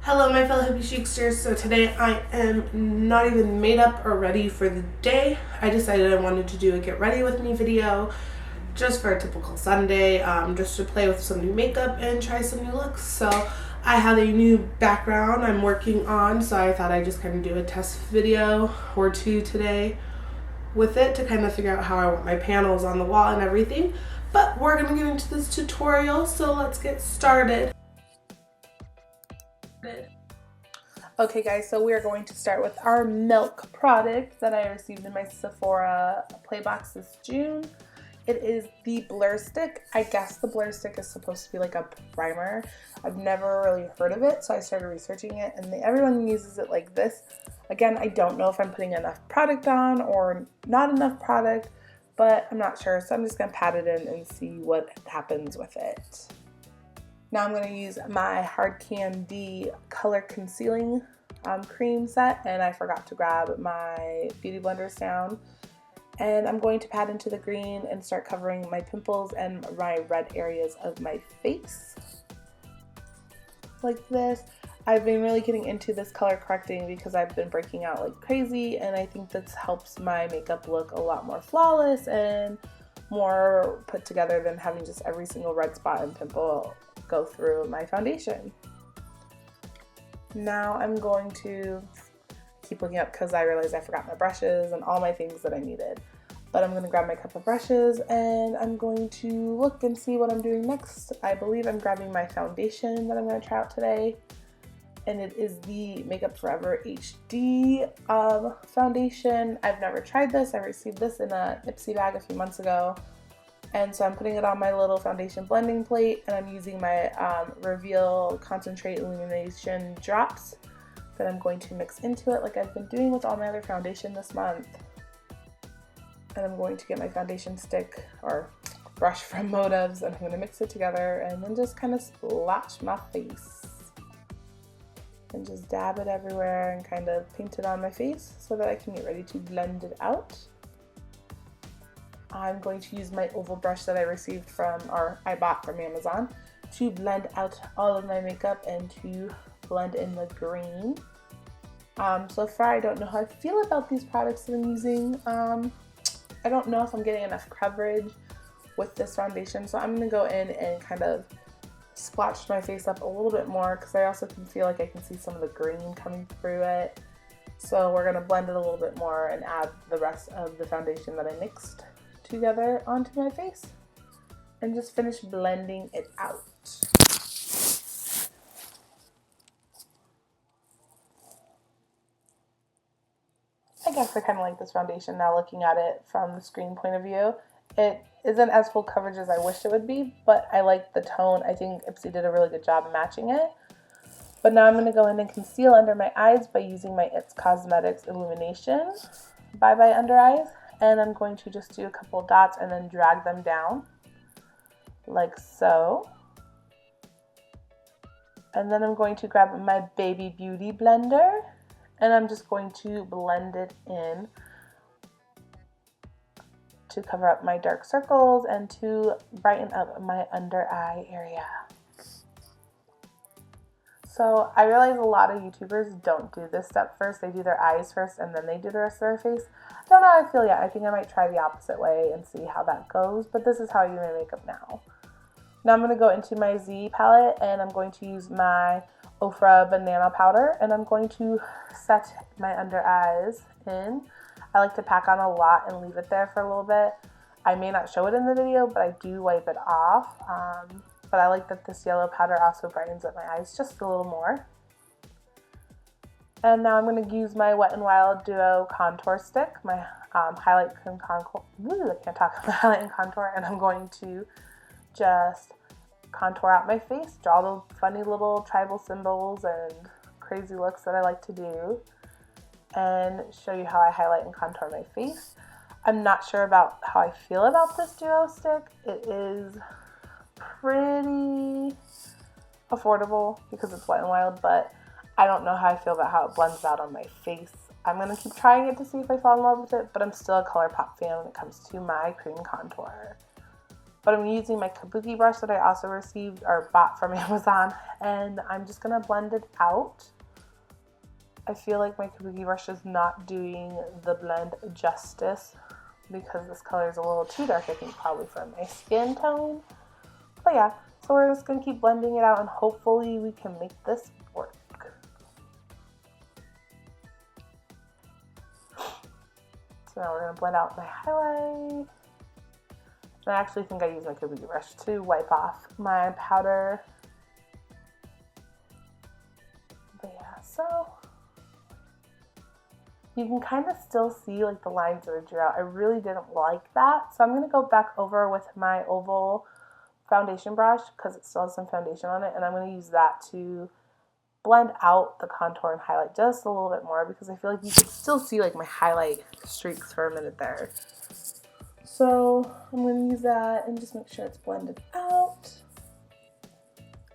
Hello my fellow hippie chicsters. So today I am not even made up or ready for the day. I decided I wanted to do a get ready with me video just for a typical Sunday, just to play with some new makeup and try some new looks. So I have a new background I'm working on, so I thought I'd just kind of do a test video or two today with it to kind of figure out how I want my panels on the wall and everything. But we're going to get into this tutorial, so let's get started. Okay guys, so we are going to start with our milk product that I received in my Sephora play box this June. It is the Blur Stick. I guess the Blur Stick is supposed to be like a primer. I've never really heard of it, so I started researching it, and everyone uses it like this. Again, I don't know if I'm putting enough product on or not enough product, but I'm not sure, so I'm just going to pat it in and see what happens with it. Now I'm going to use my Hard Candy Color Concealing cream set, and I forgot to grab my Beauty Blender Sound. And I'm going to pat into the green and start covering my pimples and my red areas of my face. Like this. I've been really getting into this color correcting because I've been breaking out like crazy, and I think this helps my makeup look a lot more flawless and more put together than having just every single red spot and pimple go through my foundation. Now I'm going to keep looking up because I realized I forgot my brushes and all my things that I needed. But I'm going to grab my cup of brushes and I'm going to look and see what I'm doing next. I believe I'm grabbing my foundation that I'm going to try out today. And it is the Makeup Forever HD foundation. I've never tried this. I received this in a Ipsy bag a few months ago. And so I'm putting it on my little foundation blending plate, and I'm using my Reveal Concentrate Illumination drops that I'm going to mix into it like I've been doing with all my other foundation this month. And I'm going to get my foundation stick or brush from Motives, and I'm going to mix it together and then just kind of splotch my face. And just dab it everywhere and kind of paint it on my face so that I can get ready to blend it out. I'm going to use my oval brush that I received from, or I bought from Amazon, to blend out all of my makeup and to blend in the green. So far I don't know how I feel about these products that I'm using. I don't know if I'm getting enough coverage with this foundation, so I'm going to go in and kind of splotch my face up a little bit more because I also can feel like I can see some of the green coming through it. So we're going to blend it a little bit more and add the rest of the foundation that I mixed together onto my face and just finish blending it out. I guess I kind of like this foundation now looking at it from the screen point of view. It isn't as full coverage as I wish it would be, but I like the tone. I think Ipsy did a really good job matching it. But now I'm going to go in and conceal under my eyes by using my It's Cosmetics Illumination Bye Bye Under Eyes. And I'm going to just do a couple dots and then drag them down like so. And then I'm going to grab my Baby Beauty blender and I'm just going to blend it in to cover up my dark circles and to brighten up my under eye area. So I realize a lot of YouTubers don't do this step first. They do their eyes first and then they do the rest of their face. I don't know how I feel yet. I think I might try the opposite way and see how that goes, but this is how I do my makeup now. Now I'm going to go into my Z palette and I'm going to use my Ofra Banana Powder and I'm going to set my under eyes in. I like to pack on a lot and leave it there for a little bit. I may not show it in the video, but I do wipe it off. But I like that this yellow powder also brightens up my eyes just a little more. And now I'm going to use my Wet n Wild Duo Contour Stick, my highlight and contour. I can't talk about highlight and contour, and I'm going to just contour out my face, draw the funny little tribal symbols and crazy looks that I like to do, and show you how I highlight and contour my face. I'm not sure about how I feel about this duo stick. It is pretty affordable because it's Wet n Wild, but I don't know how I feel about how it blends out on my face. I'm going to keep trying it to see if I fall in love with it, but I'm still a ColourPop fan when it comes to my cream contour. But I'm using my kabuki brush that I also received or bought from Amazon, and I'm just gonna blend it out. I feel like my kabuki brush is not doing the blend justice because this color is a little too dark, I think, probably for my skin tone. But yeah, so we're just gonna keep blending it out and hopefully we can make this work. So now we're gonna blend out my highlight. And I actually think I use my kabuki brush to wipe off my powder. But yeah, so you can kind of still see like the lines that I drew out. I really didn't like that. So I'm gonna go back over with my oval foundation brush because it still has some foundation on it, and I'm gonna use that to blend out the contour and highlight just a little bit more because I feel like you can still see like my highlight streaks for a minute there. So I'm going to use that and just make sure it's blended out.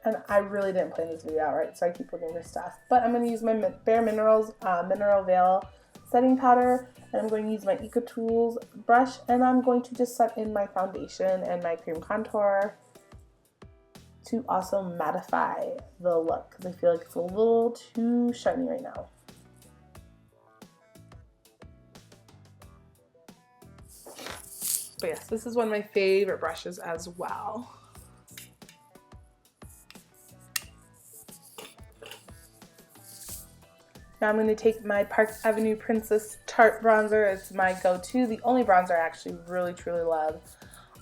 And I really didn't plan this video out right, so I keep looking for stuff. But I'm going to use my Bare Minerals Mineral Veil setting powder, and I'm going to use my Eco Tools brush, and I'm going to just set in my foundation and my cream contour to also mattify the look because I feel like it's a little too shiny right now. But yes, this is one of my favorite brushes as well. Now I'm going to take my Park Avenue Princess Tarte bronzer. It's my go-to, the only bronzer I actually really truly love.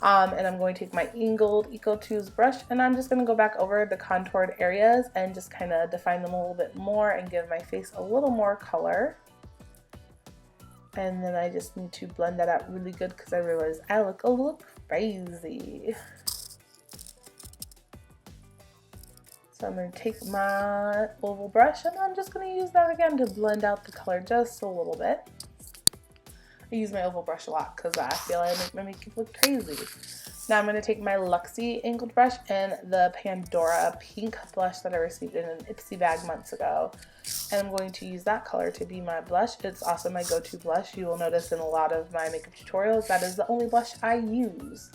And I'm going to take my Ingold Eco Tools brush, and I'm just going to go back over the contoured areas and just kind of define them a little bit more and give my face a little more color. And then I just need to blend that out really good because I realize I look a little crazy. So I'm going to take my oval brush and I'm just going to use that again to blend out the color just a little bit. I use my oval brush a lot because I feel like I make my makeup look crazy. Now I'm going to take my Luxie angled brush and the Pandora pink blush that I received in an Ipsy bag months ago. And I'm going to use that color to be my blush. It's also my go-to blush. You will notice in a lot of my makeup tutorials that is the only blush I use.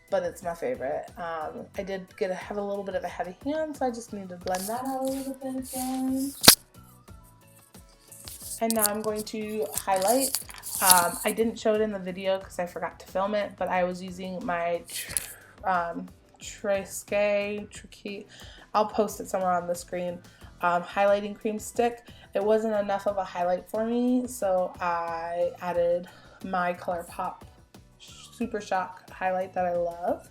But it's my favorite. I did have a little bit of a heavy hand, so I just need to blend that out a little bit again. And now I'm going to highlight. I didn't show it in the video because I forgot to film it, but I was using my Triquet, I'll post it somewhere on the screen, highlighting cream stick. It wasn't enough of a highlight for me, so I added my ColourPop Super Shock highlight that I love.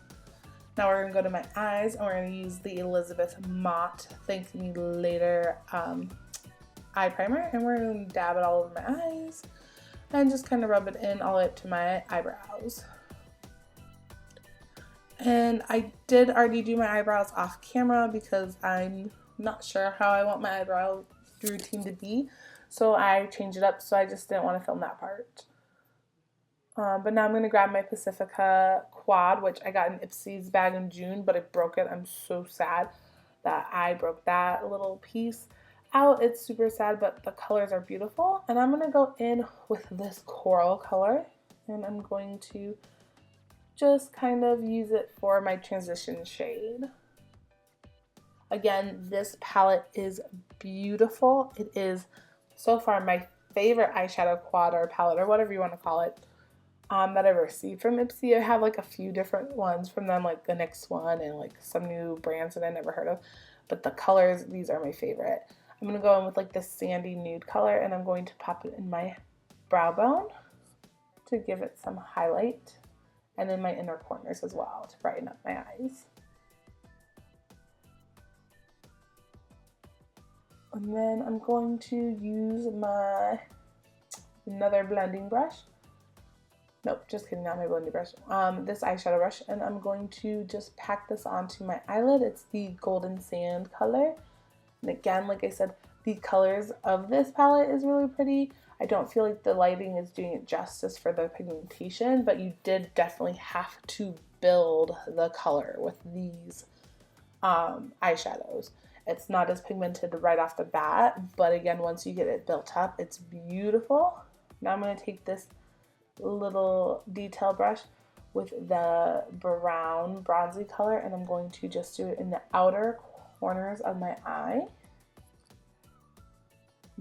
Now we're going to go to my eyes, and we're going to use the Elizabeth Mott Thank Me Later eye primer, and we're going to dab it all over my eyes and just kind of rub it in all the way up to my eyebrows. And I did already do my eyebrows off camera because I'm not sure how I want my eyebrow routine to be, so I changed it up, so I just didn't want to film that part. But now I'm going to grab my Pacifica quad, which I got in Ipsy's bag in June, but I broke it. I'm so sad that I broke that little piece out. It's super sad, but the colors are beautiful. And I'm going to go in with this coral color, and I'm going to just kind of use it for my transition shade. Again, this palette is beautiful. It is so far my favorite eyeshadow quad or palette or whatever you want to call it that I've received from Ipsy. I have like a few different ones from them, like the next one and like some new brands that I never heard of. But the colors, these are my favorite. I'm going to go in with like this sandy nude color, and I'm going to pop it in my brow bone to give it some highlight, and in my inner corners as well to brighten up my eyes. And then I'm going to use my another blending brush. Nope, just kidding, not my blending brush. This eyeshadow brush, and I'm going to just pack this onto my eyelid. It's the Golden Sand color. And again, like I said, the colors of this palette is really pretty. I don't feel like the lighting is doing it justice for the pigmentation, but you did definitely have to build the color with these eyeshadows. It's not as pigmented right off the bat, but again, once you get it built up, it's beautiful. Now I'm going to take this little detail brush with the brown bronzy color, and I'm going to just do it in the outer corners of my eye,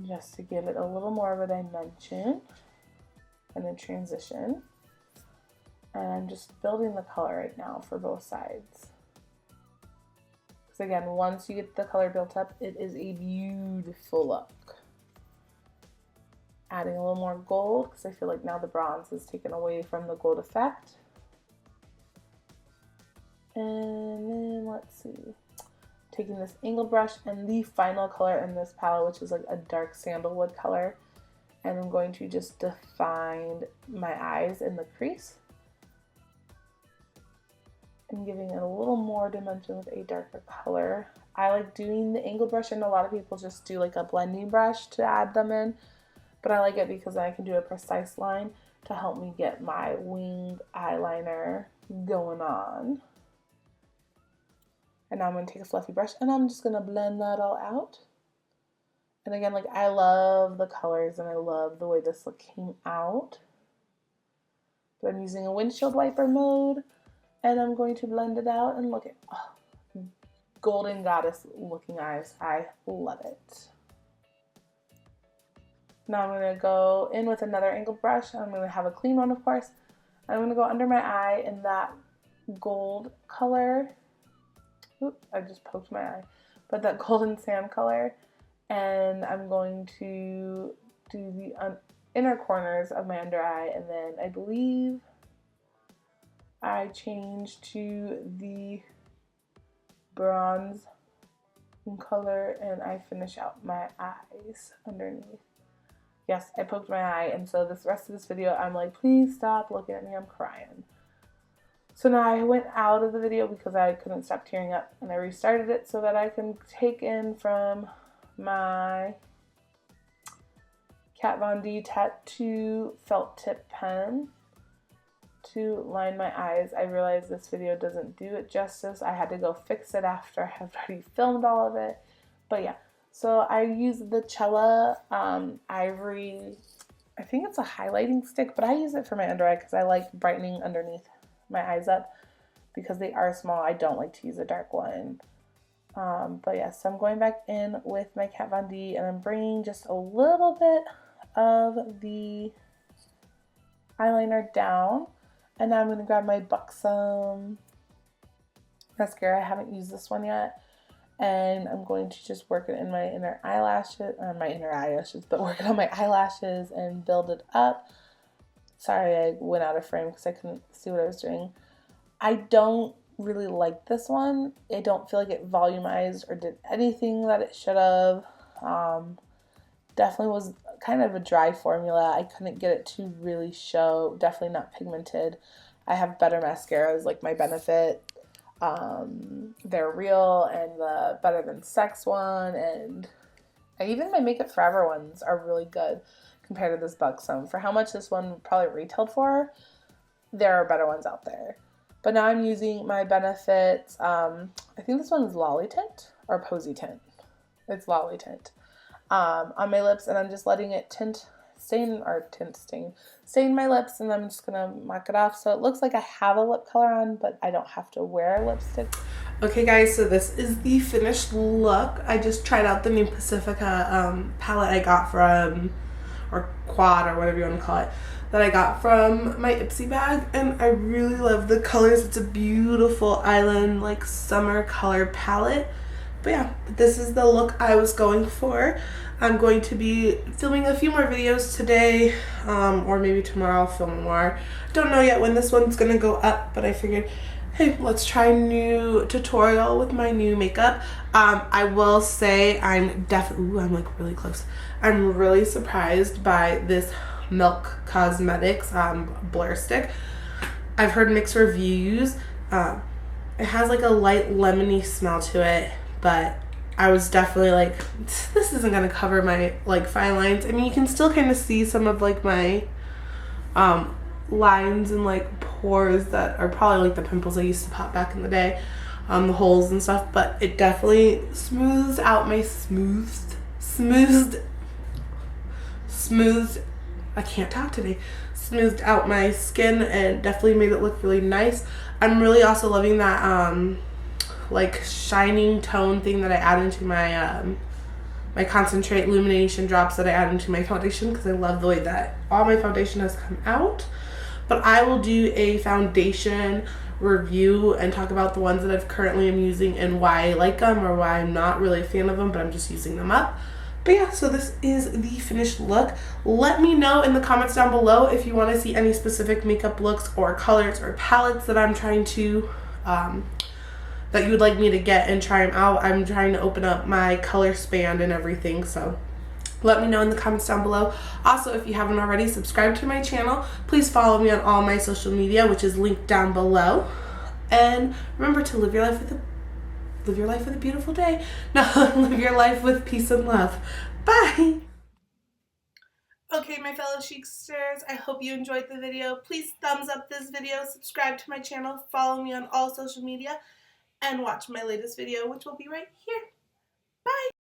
just to give it a little more of a dimension and a transition. And I'm just building the color right now for both sides. Because again, once you get the color built up, it is a beautiful look. Adding a little more gold, because I feel like now the bronze is taken away from the gold effect. And then let's see, taking this angled brush and the final color in this palette, which is like a dark sandalwood color, and I'm going to just define my eyes in the crease and giving it a little more dimension with a darker color. I like doing the angled brush, and a lot of people just do like a blending brush to add them in, but I like it because I can do a precise line to help me get my winged eyeliner going on. And now I'm going to take a fluffy brush and I'm just going to blend that all out. And again, like, I love the colors and I love the way this look came out. But I'm using a windshield wiper mode and I'm going to blend it out, and look at, oh, golden goddess looking eyes. I love it. Now I'm going to go in with another angled brush. I'm going to have a clean one, of course. I'm going to go under my eye in that gold color. Oop, I just poked my eye. But that golden sand color. And I'm going to do the inner corners of my under eye. And then I believe I change to the bronze in color. And I finish out my eyes underneath. Yes, I poked my eye, and so this rest of this video, I'm like, please stop looking at me, I'm crying. So now I went out of the video because I couldn't stop tearing up, and I restarted it so that I can take in from my Kat Von D Tattoo felt tip pen to line my eyes. I realized this video doesn't do it justice. I had to go fix it after I had already filmed all of it, but yeah. So I use the Cella Ivory, I think it's a highlighting stick, but I use it for my under eye because I like brightening underneath my eyes up because they are small. I don't like to use a dark one. But yeah, so I'm going back in with my Kat Von D and I'm bringing just a little bit of the eyeliner down. And now I'm going to grab my Buxom mascara. I haven't used this one yet. And I'm going to just work it in my inner eyelashes, but work it on my eyelashes and build it up. Sorry, I went out of frame because I couldn't see what I was doing. I don't really like this one. I don't feel like it volumized or did anything that it should have. Definitely was kind of a dry formula. I couldn't get it to really show. Definitely not pigmented. I have better mascaras like my Benefit. They're Real and the Better Than Sex one, and even my Makeup Forever ones are really good compared to this Buxom. For how much this one probably retailed for, there are better ones out there. But now I'm using my Benefit, I think this one is Lolly Tint or Posy Tint. It's Lolly Tint on my lips, and I'm just letting it stain my lips, and I'm just gonna mark it off so it looks like I have a lip color on, but I don't have to wear lipstick. Okay guys, so this is the finished look. I just tried out the new Pacifica palette I got from, or quad or whatever you want to call it, that I got from my Ipsy bag, and I really love the colors. It's a beautiful island like summer color palette. But yeah, this is the look I was going for. I'm going to be filming a few more videos today, or maybe tomorrow I'll film more. Don't know yet when this one's gonna go up, but I figured, hey, let's try a new tutorial with my new makeup. I will say I'm like really close. I'm really surprised by this Milk Cosmetics Blur Stick. I've heard mixed reviews. It has like a light lemony smell to it, but I was definitely like, this isn't gonna cover my like fine lines. I mean, you can still kind of see some of like my lines and like pores that are probably like the pimples I used to pop back in the day, the holes and stuff, but it definitely smooths out my smoothed, I can't talk today, smoothed out my skin and definitely made it look really nice. I'm really also loving that like shining tone thing that I add into my my concentrate illumination drops that I add into my foundation, because I love the way that all my foundation has come out. But I will do a foundation review and talk about the ones that I've currently am using and why I like them or why I'm not really a fan of them, but I'm just using them up. But yeah, so this is the finished look. Let me know in the comments down below if you want to see any specific makeup looks or colors or palettes that I'm trying to that you would like me to get and try them out. I'm trying to open up my color span and everything, so let me know in the comments down below. Also, if you haven't already, subscribe to my channel. Please follow me on all my social media, which is linked down below. And remember to live your life with a beautiful day. No, live your life with peace and love. Bye. Okay, my fellow Chicsters, I hope you enjoyed the video. Please thumbs up this video, subscribe to my channel, follow me on all social media, and watch my latest video, which will be right here. Bye.